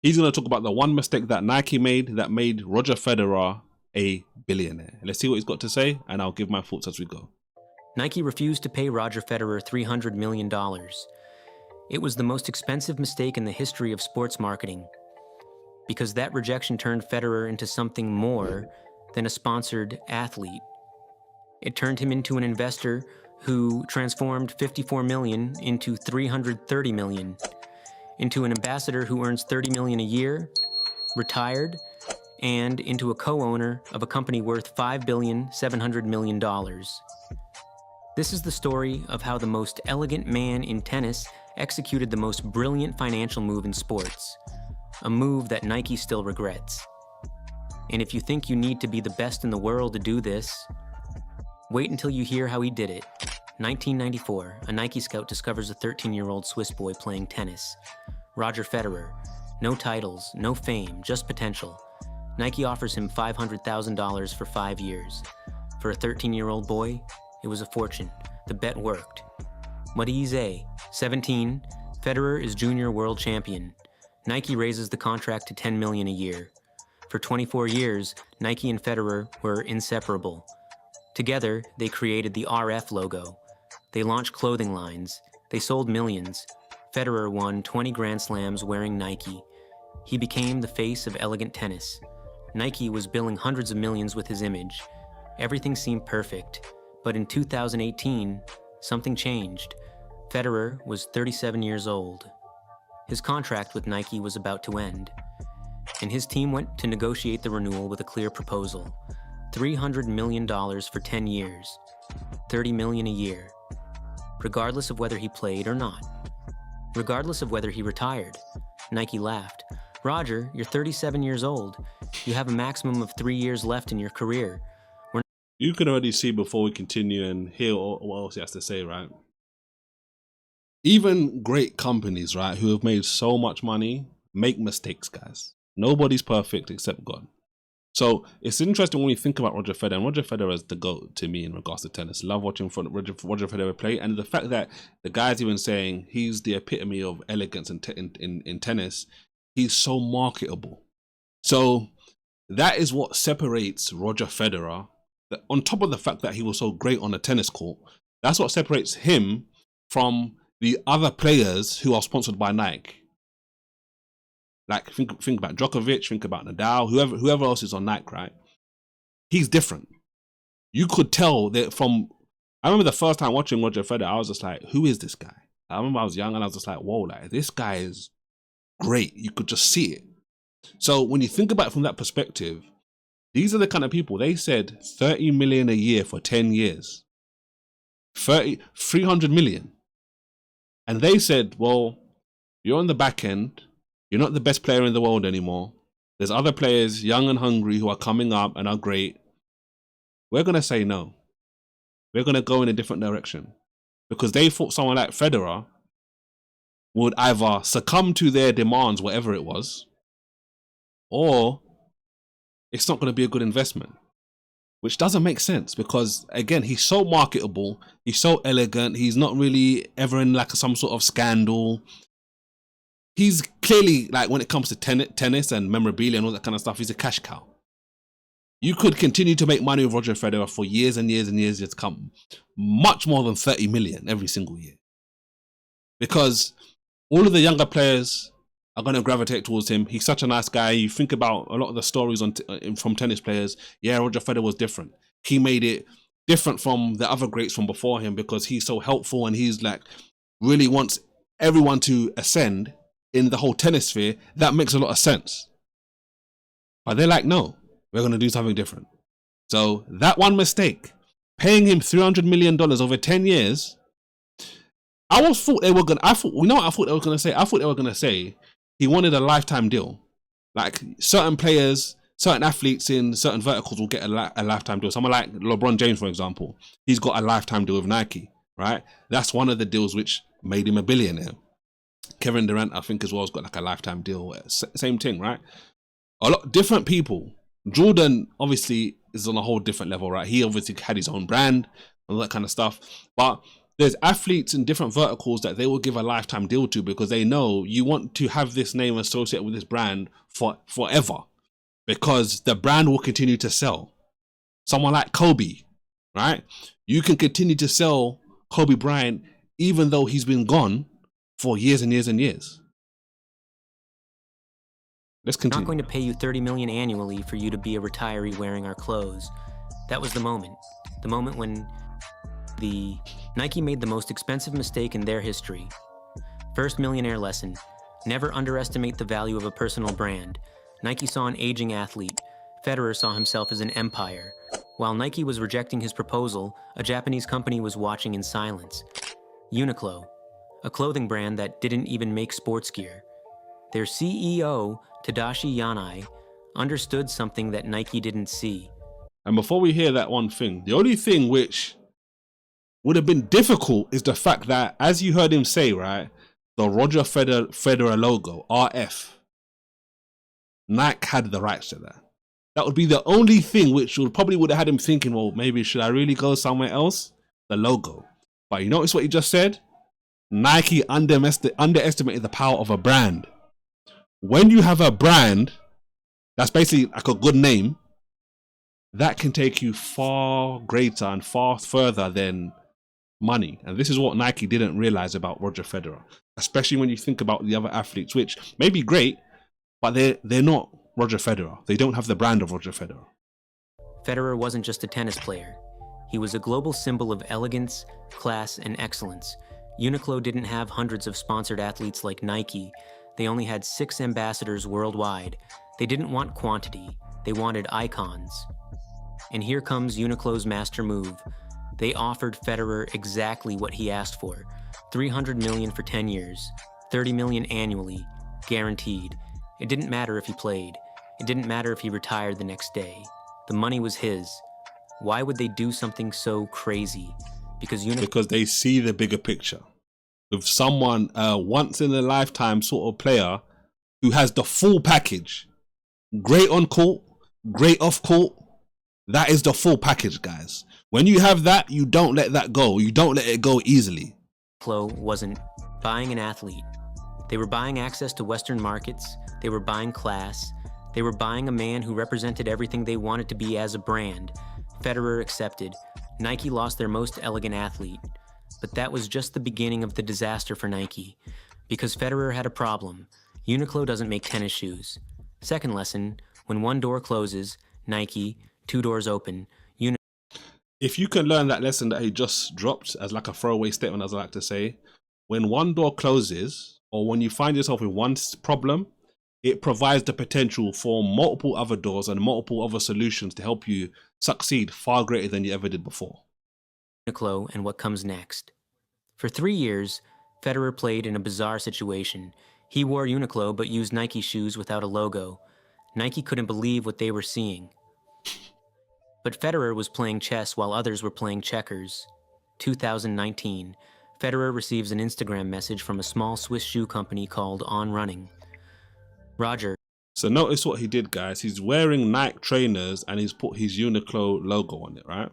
He's going to talk about the one mistake that Nike made that made Roger Federer a billionaire. Let's see what he's got to say, and I'll give my thoughts as we go. Nike refused to pay Roger Federer $300 million. It was the most expensive mistake in the history of sports marketing, because that rejection turned Federer into something more than a sponsored athlete. It turned him into an investor who transformed $54 million into $330 million, into an ambassador who earns $30 million a year, retired, and into a co-owner of a company worth $5.7 billion. This is the story of how the most elegant man in tennis executed the most brilliant financial move in sports, a move that Nike still regrets. And if you think you need to be the best in the world to do this, wait until you hear how he did it. 1994, a Nike scout discovers a 13-year-old Swiss boy playing tennis. Roger Federer. No titles, no fame, just potential. Nike offers him $500,000 for 5 years. For a 13-year-old boy, it was a fortune. The bet worked. What is 17, Federer is junior world champion. Nike raises the contract to $10 million a year. For 24 years, Nike and Federer were inseparable. Together, they created the RF logo. They launched clothing lines. They sold millions. Federer won 20 Grand Slams wearing Nike. He became the face of elegant tennis. Nike was billing hundreds of millions with his image. Everything seemed perfect. But in 2018, something changed. Federer was 37 years old. His contract with Nike was about to end, and his team went to negotiate the renewal with a clear proposal. $300 million for 10 years, $30 million a year, regardless of whether he played or not, regardless of whether he retired. Nike laughed. Roger, you're 37 years old. You have a maximum of 3 years left in your career. You can already see before we continue and hear what else he has to say, right? Even great companies, right, who have made so much money, make mistakes, guys. Nobody's perfect except God. So it's interesting when you think about Roger Federer, and Roger Federer is the GOAT to me in regards to tennis. Love watching Roger Federer play, and the fact that the guy's even saying he's the epitome of elegance in tennis, he's so marketable. So that is what separates Roger Federer, on top of the fact that he was so great on the tennis court. That's what separates him from the other players who are sponsored by Nike. Like think about Djokovic, think about Nadal, whoever else is on Nike, right? He's different. You could tell that from. I remember the first time watching Roger Federer, I was just like, "Who is this guy?" I remember I was young and I was just like, "Whoa, like this guy is great." You could just see it. So when you think about it from that perspective, these are the kind of people. They said 30 million a year for 10 years, 300 million. And they said, well, you're on the back end. You're not the best player in the world anymore. There's other players, young and hungry, who are coming up and are great. We're going to say no. We're going to go in a different direction. Because they thought someone like Federer would either succumb to their demands, whatever it was, or it's not going to be a good investment. Which doesn't make sense because, again, he's so marketable, he's so elegant, he's not really ever in like some sort of scandal. He's clearly, like, when it comes to tennis and memorabilia and all that kind of stuff, he's a cash cow. You could continue to make money with Roger Federer for years and years and years to come. Much more than 30 million every single year. Because all of the younger players are going to gravitate towards him. He's such a nice guy. You think about a lot of the stories from tennis players. Yeah, Roger Federer was different. He made it different from the other greats from before him because he's so helpful and he's like really wants everyone to ascend in the whole tennis sphere. That makes a lot of sense. But they're like, no, we're going to do something different. So that one mistake, paying him $300 million over 10 years, I thought they were going to say he wanted a lifetime deal. Like certain players, certain athletes in certain verticals will get a lifetime deal. Someone like LeBron James, for example, he's got a lifetime deal with Nike, right? That's one of the deals which made him a billionaire. Kevin Durant, I think, as well, has got like a lifetime deal. Same thing, right? A lot different people. Jordan obviously is on a whole different level, right? He obviously had his own brand and all that kind of stuff. But there's athletes in different verticals that they will give a lifetime deal to because they know you want to have this name associated with this brand for forever because the brand will continue to sell. Someone like Kobe, right? You can continue to sell Kobe Bryant even though he's been gone for years and years and years. Let's continue. We're not going to pay you $30 million annually for you to be a retiree wearing our clothes. That was the moment when Nike made the most expensive mistake in their history. First millionaire lesson: never underestimate the value of a personal brand. Nike saw an aging athlete. Federer saw himself as an empire. While Nike was rejecting his proposal, a Japanese company was watching in silence. Uniqlo, a clothing brand that didn't even make sports gear. Their CEO, Tadashi Yanai, understood something that Nike didn't see. And before we hear that one thing, the only thing which would have been difficult is the fact that, as you heard him say, right, the Roger Federer logo, RF, Nike had the rights to that. That would be the only thing which probably would have had him thinking, well, maybe should I really go somewhere else? The logo. But you notice what he just said? Nike underestimated the power of a brand. When you have a brand that's basically like a good name, that can take you far greater and far further than money. And this is what Nike didn't realize about Roger Federer, especially when you think about the other athletes, which may be great, but they're not Roger Federer. They don't have the brand of Roger Federer. Federer wasn't just a tennis player. He was a global symbol of elegance, class, and excellence. Uniqlo didn't have hundreds of sponsored athletes like Nike. They only had 6 ambassadors worldwide. They didn't want quantity. They wanted icons. And here comes Uniqlo's master move. They offered Federer exactly what he asked for. $300 million for 10 years, $30 million annually, guaranteed. It didn't matter if he played. It didn't matter if he retired the next day. The money was his. Why would they do something so crazy? Because they see the bigger picture. With someone, once in a lifetime sort of player who has the full package. Great on court, great off court. That is the full package, guys. When you have that, you don't let that go. You don't let it go easily. Uniqlo wasn't buying an athlete. They were buying access to Western markets. They were buying class. They were buying a man who represented everything they wanted to be as a brand. Federer accepted. Nike lost their most elegant athlete. But that was just the beginning of the disaster for Nike. Because Federer had a problem. Uniqlo doesn't make tennis shoes. Second lesson: when one door closes, Nike, 2 doors open. If you can learn that lesson that he just dropped as like a throwaway statement, as I like to say, when one door closes, or when you find yourself with one problem, it provides the potential for multiple other doors and multiple other solutions to help you succeed far greater than you ever did before. Uniqlo and what comes next. For 3 years, Federer played in a bizarre situation. He wore Uniqlo but used Nike shoes without a logo. Nike couldn't believe what they were seeing. But Federer was playing chess while others were playing checkers. 2019, Federer receives an Instagram message from a small Swiss shoe company called On Running. Roger. So notice what he did, guys. He's wearing Nike trainers and he's put his Uniqlo logo on it, right?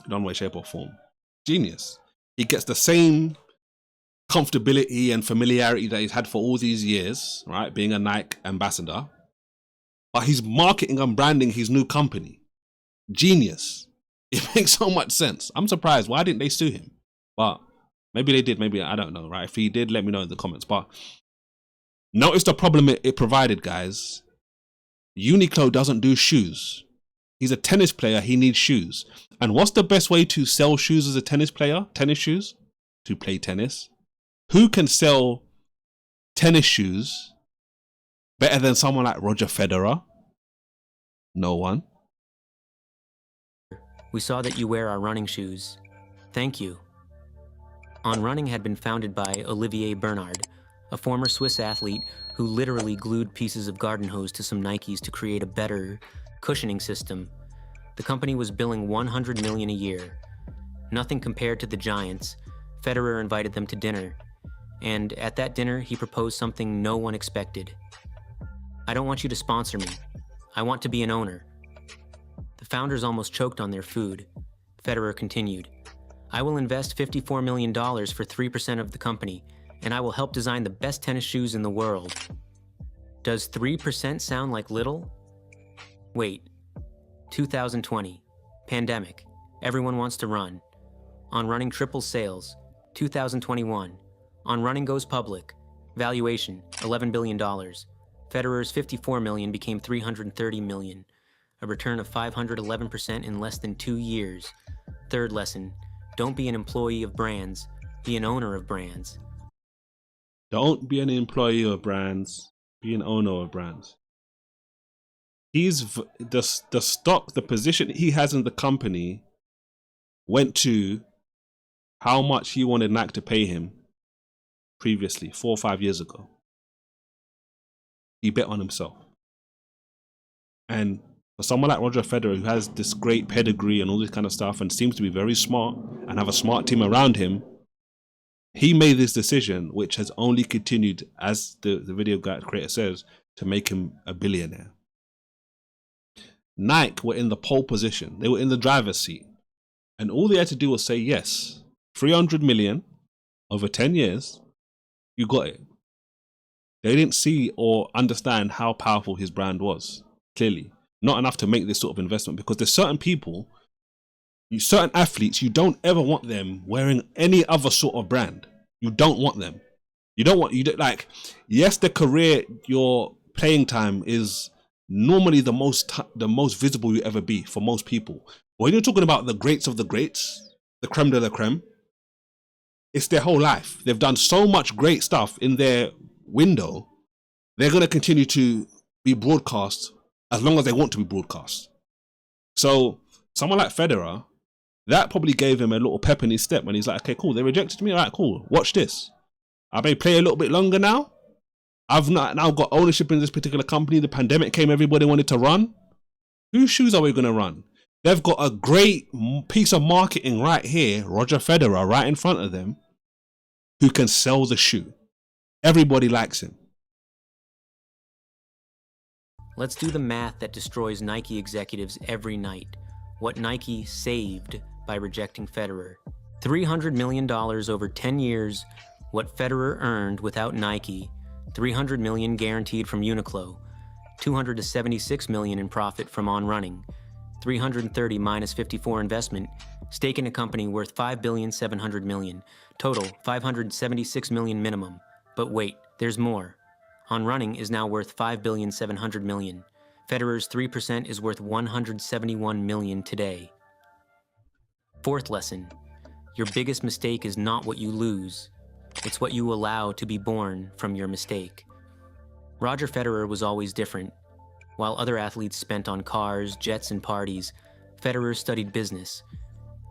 In one way, shape or form. Genius. He gets the same comfortability and familiarity that he's had for all these years, right? Being a Nike ambassador. But he's marketing and branding his new company. Genius. It makes so much sense. I'm surprised. Why didn't they sue him? But maybe they did. Maybe, I don't know, right? If he did, let me know in the comments. But notice the problem it provided, guys. Uniqlo doesn't do shoes. He's a tennis player. He needs shoes. And what's the best way to sell shoes as a tennis player? Tennis shoes? To play tennis. Who can sell tennis shoes better than someone like Roger Federer? No one. We saw that you wear our running shoes. Thank you. On Running had been founded by Olivier Bernard, a former Swiss athlete who literally glued pieces of garden hose to some Nikes to create a better cushioning system. The company was billing $100 million a year. Nothing compared to the giants. Federer invited them to dinner. And at that dinner, he proposed something no one expected. I don't want you to sponsor me. I want to be an owner. The founders almost choked on their food. Federer continued. I will invest $54 million for 3% of the company, and I will help design the best tennis shoes in the world. Does 3% sound like little? Wait. 2020. Pandemic. Everyone wants to run. On Running triples sales. 2021. On Running goes public. Valuation, $11 billion. Federer's $54 million became $330 million. A return of 511% in less than 2 years. Third lesson, don't be an employee of brands, be an owner of brands. Don't be an employee of brands, be an owner of brands. He's the stock, the position he has in the company went to how much he wanted Nike to pay him previously, 4 or 5 years ago. He bet on himself. And for someone like Roger Federer, who has this great pedigree and all this kind of stuff and seems to be very smart and have a smart team around him, he made this decision, which has only continued, as the video creator says, to make him a billionaire. Nike were in the pole position. They were in the driver's seat. And all they had to do was say yes. 300 million over 10 years, you got it. They didn't see or understand how powerful his brand was, clearly. Not enough to make this sort of investment, because there's certain people, certain athletes, you don't ever want them wearing any other sort of brand. You don't want them. Like, yes, the career, your playing time is normally the most visible you ever be for most people. But when you're talking about the greats of the greats, the creme de la creme, it's their whole life. They've done so much great stuff in their window. They're going to continue to be broadcast as long as they want to be broadcast. So someone like Federer, that probably gave him a little pep in his step when he's like, okay, cool, they rejected me. All right, cool. Watch this. I may play a little bit longer now. I've now got ownership in this particular company. The pandemic came, everybody wanted to run. Whose shoes are we going to run? They've got a great piece of marketing right here, Roger Federer, right in front of them, who can sell the shoe. Everybody likes him. Let's do the math that destroys Nike executives every night. What Nike saved by rejecting Federer. $300 million over 10 years, what Federer earned without Nike. $300 million guaranteed from Uniqlo. $276 million in profit from On Running. $330 minus 54 investment. Stake in a company worth $5.7 billion. Total, $576 million minimum. But wait, there's more. On Running is now worth $5.7 billion. Federer's 3% is worth $171 million today. Fourth lesson, your biggest mistake is not what you lose. It's what you allow to be born from your mistake. Roger Federer was always different. While other athletes spent on cars, jets, and parties, Federer studied business.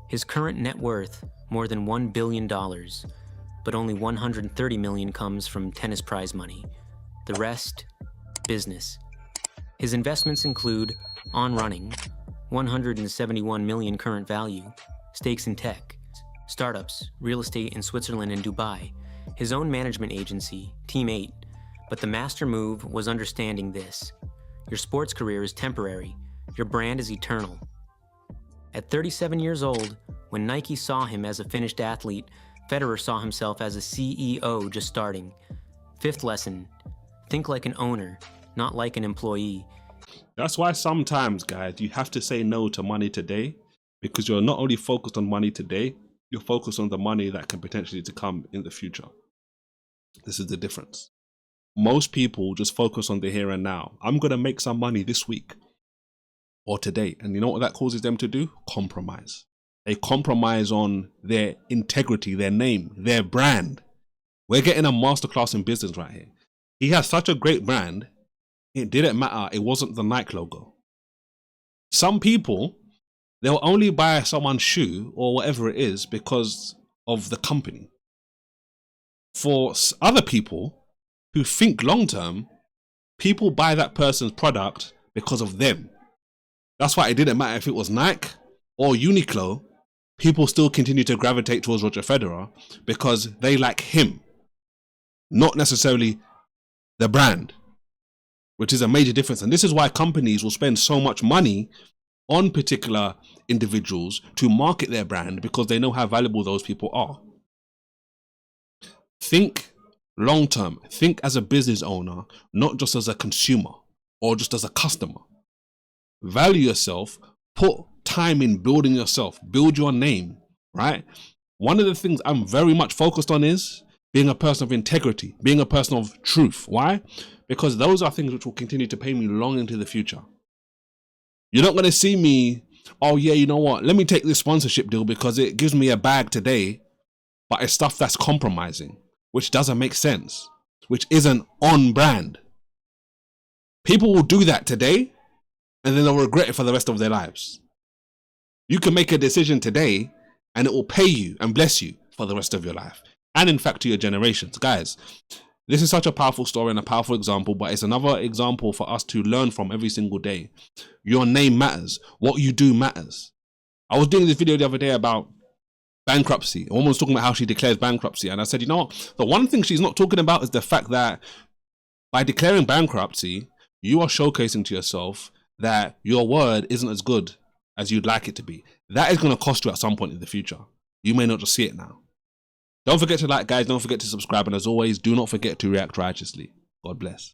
His current net worth, more than $1 billion, but only $130 million comes from tennis prize money. The rest, business. His investments include On Running, $171 million current value, stakes in tech, startups, real estate in Switzerland and Dubai, his own management agency, Team 8. But the master move was understanding this. Your sports career is temporary. Your brand is eternal. At 37 years old, when Nike saw him as a finished athlete, Federer saw himself as a CEO just starting. Fifth lesson, think like an owner, not like an employee. That's why sometimes, guys, you have to say no to money today, because you're not only focused on money today, you're focused on the money that can potentially to come in the future. This is the difference. Most people just focus on the here and now. I'm going to make some money this week or today. And you know what that causes them to do? Compromise. They compromise on their integrity, their name, their brand. We're getting a masterclass in business right here. He has such a great brand. It didn't matter. It wasn't the Nike logo. Some people, they'll only buy someone's shoe or whatever it is because of the company. For other people who think long-term, people buy that person's product because of them. That's why it didn't matter if it was Nike or Uniqlo. People still continue to gravitate towards Roger Federer because they like him, not necessarily the brand, which is a major difference. And this is why companies will spend so much money on particular individuals to market their brand because they know how valuable those people are. Think long term. Think as a business owner, not just as a consumer or just as a customer. Value yourself. Put time in building yourself. Build your name, right? One of the things I'm very much focused on is being a person of integrity, being a person of truth. Why? Because those are things which will continue to pay me long into the future. You're not going to see me, oh yeah, you know what, let me take this sponsorship deal because it gives me a bag today, but it's stuff that's compromising, which doesn't make sense, which isn't on brand. People will do that today and then they'll regret it for the rest of their lives. You can make a decision today and it will pay you and bless you for the rest of your life. And in fact, to your generations. Guys, this is such a powerful story and a powerful example, but it's another example for us to learn from every single day. Your name matters. What you do matters. I was doing this video the other day about bankruptcy. A woman was talking about how she declares bankruptcy. And I said, you know what? The one thing she's not talking about is the fact that by declaring bankruptcy, you are showcasing to yourself that your word isn't as good as you'd like it to be. That is going to cost you at some point in the future. You may not just see it now. Don't forget to like, guys. Don't forget to subscribe. And as always, do not forget to react righteously. God bless.